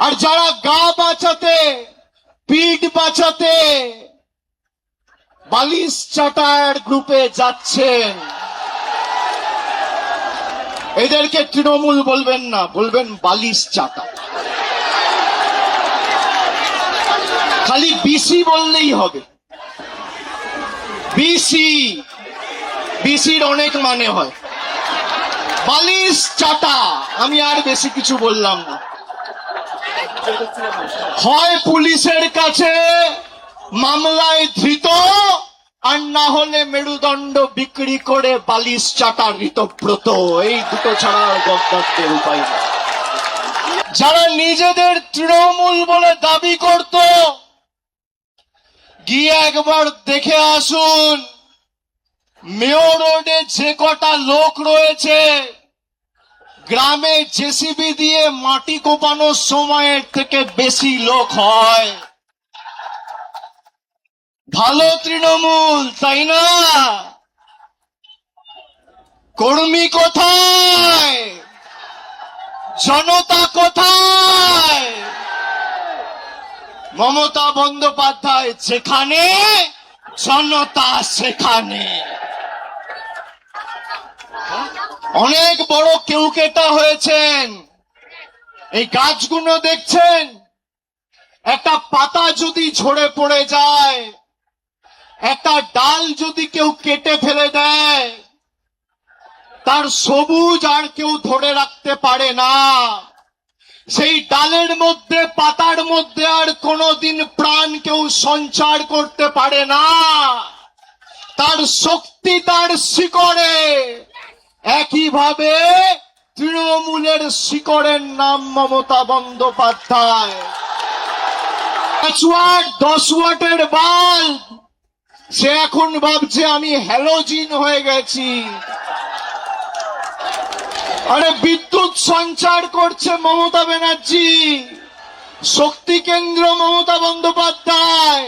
আর যারা গা বাঁচাতে, পিঠ বাঁচাতে বালিশ চাটার গ্রুপে যাচ্ছেন, এদেরকে তৃণমূল বলবেন না, বলবেন বালিশ চাটা। খালি বিসি বললেই হবে। বিসি, বিসির অনেক মানে হয়। বালিশ চাটা, আমি আর বেশি কিছু বললাম না। হয় পুলিশের কাছে মামলায় ধৃত, আর না হলে মেরুদণ্ড বিক্রি করে বালিশ চাটা ঋতব্রত। এই দুটো ছাড়া গদ্দারদের উপায় নেই। যারা নিজেদের তৃণমূল বলে দাবি করত, গিয়ে একবার দেখে আসুন মেয়র রোডে যে কটা লোক রয়েছে, গ্রামে জেসিবি দিয়ে মাটি কোপানোর সময়ের থেকে বেশি লোক হয়। ভালো তৃণমূল, তাই না? কর্মী কোথায়? জনতা কোথায়? মমতা বন্দ্যোপাধ্যায় যেখানে, জনতা সেখানে। অনেক বড় কেউকেটা হয়েছেন। এই গাছগুলো দেখছেন, একটা পাতা যদি ঝরে পড়ে যায়, একটা ডাল যদি কেউ কেটে ফেলে দেয়, তার সবুজ আর কেউ ধরে রাখতে পারে না। সেই ডালের মধ্যে, পাতার মধ্যে আর কোনোদিন প্রাণ কেউ সঞ্চার করতে পারে না। তার শক্তি তার শিকড়ে। একইভাবে তৃণমূলের শিকড়ের নাম মমতা বন্দ্যোপাধ্যায়। 10 ওয়াটের বাল্ব, সে এখন ভাবছে আমি হ্যালোজিন হয়ে গেছি। আরে বিদ্যুৎ সঞ্চার করছে মমতা ব্যানার্জি, শক্তি কেন্দ্র মমতা বন্দ্যোপাধ্যায়।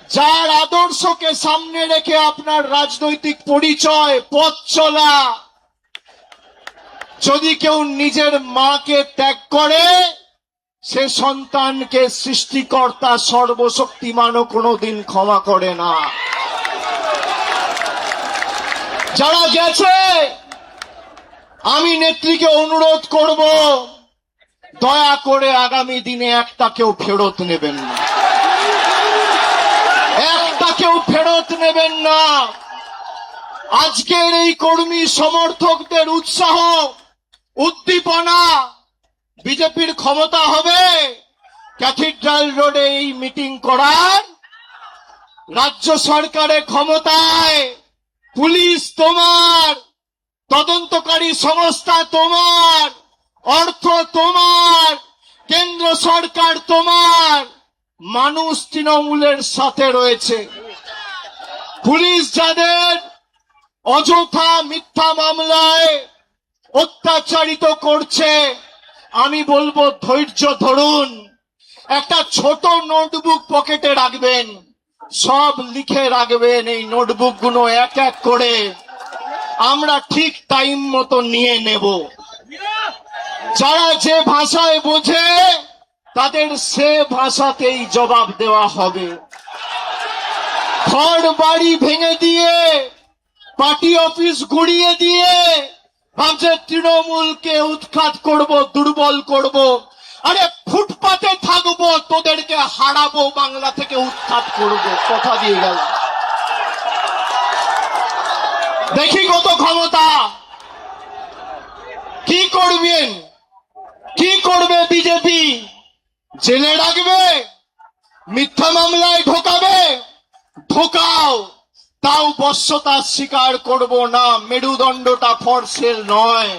যার আদর্শকে সামনে রেখে আপনার রাজনৈতিক পরিচয়, পথ চলা। যদি কেউ নিজের মাকে ত্যাগ করে, সে সন্তানকে সৃষ্টিকর্তা সর্বশক্তিমানও কোনোদিন ক্ষমা করে না। যারা গেছে, আমি নেত্রীকে অনুরোধ করব, দয়া করে আগামী দিনে একটা কেউ ফেরত নেবেন না, একটা কেউ ফেরত নেবেন না। আজকের এই কর্মী সমর্থকদের উৎসাহ, উদ্দীপনা, বিজেপির ক্ষমতা হবে ক্যাথিড্রাল রোডে এই মিটিং করার। রাজ্য সরকারের ক্ষমতায়, পুলিশ তোমার, তদন্তকারী সংস্থা তোমার, অর্থ তোমার, কেন্দ্র সরকার তোমার, মানুষ তৃণমূলের সাথে রয়েছে। পুলিশ যাদের অযথা মিথ্যা মামলায় অত্যাচারিত করছে, আমি বলবো ধৈর্য ধরুন। একটা ছোট নোটবুক পকেটে রাখবেন, সব লিখে রাখবেন। এই নোটবুকগুলো এক এক করে আমরা ঠিক টাইম মতো নিয়ে নেব। যারা যে ভাষায় বোঝে, তাদের সে ভাষাতেই জবাব দেওয়া হবে। ঘর বাড়ি ভেঙে দিয়ে, পার্টি অফিস গুড়িয়ে দিয়ে ভাবছে তৃণমূলকে উৎখাত করব, দুর্বল করব। আরে ফুটপাতে থাকবো, তোদেরকে হারাবো, বাংলা থেকে উৎখাত করব, কথা দিয়ে গেল। দেখি কত ক্ষমতা। কি করবেন? কি করবে বিজেপি? জেলে রাখবে? মিথ্যা মামলায় ঢোকাবে? ঢোকাও, তাও বশ্যতা স্বীকার করব না। মেরুদণ্ডটা ফর সেল নয়।